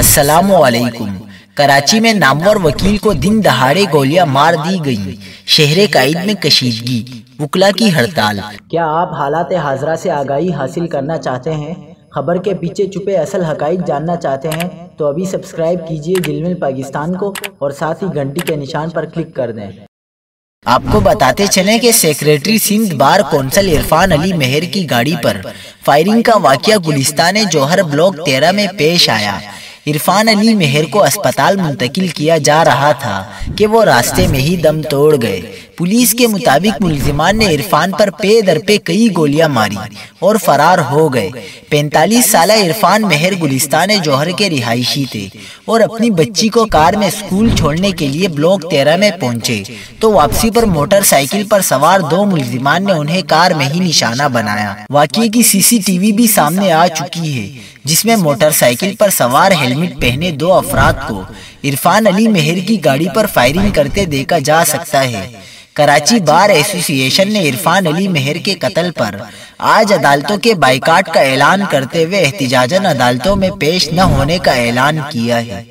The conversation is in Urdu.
السلام علیکم۔ کراچی میں نامور وکیل کو دن دہاڑے گولیاں مار دی گئیں۔ شہر قائد میں کشیدگی، وکلا کی ہڑتال۔ کیا آپ حالات حاضرہ سے آگاہی حاصل کرنا چاہتے ہیں؟ خبر کے پیچھے چھپے اصل حقائق جاننا چاہتے ہیں تو ابھی سبسکرائب کیجئے دل مل پاکستان کو اور ساتھ ہی گھنٹی کے نشان پر کلک کر دیں۔ آپ کو بتاتے چلیں کہ secretary Sindh bar council Irfan Ali Mehar کی گاڑی پر فائرنگ کا واقعہ گلستان جوہر بلاک 13 میں پیش آیا۔ عرفان علی مہر کو اسپتال منتقل کیا جا رہا تھا کہ وہ راستے میں ہی دم توڑ گئے۔ پولیس کے مطابق ملزمان نے عرفان پر پے در پے کئی گولیاں ماری اور فرار ہو گئے۔ 45 سالہ عرفان مہر گلستان جوہر کے رہائشی تھے اور اپنی بچی کو کار میں اسکول چھوڑنے کے لیے بلاک 13 میں پہنچے تو واپسی پر موٹر سائیکل پر سوار 2 ملزمان نے انہیں کار میں ہی نشانہ بنایا۔ واقعے کی CCTV بھی سامنے آ چکی ہے جس میں موٹر سائیکل پر سوار ہیلمٹ پہنے 2 افراد کو عرفان علی مہر کی گاڑی پر فائرنگ کرتے دیکھا جا سکتا ہے۔ کراچی بار ایسوسی ایشن نے عرفان علی مہر کے قتل پر آج عدالتوں کے بائیکاٹ کا اعلان کرتے ہوئے احتجاجاً عدالتوں میں پیش نہ ہونے کا اعلان کیا ہے۔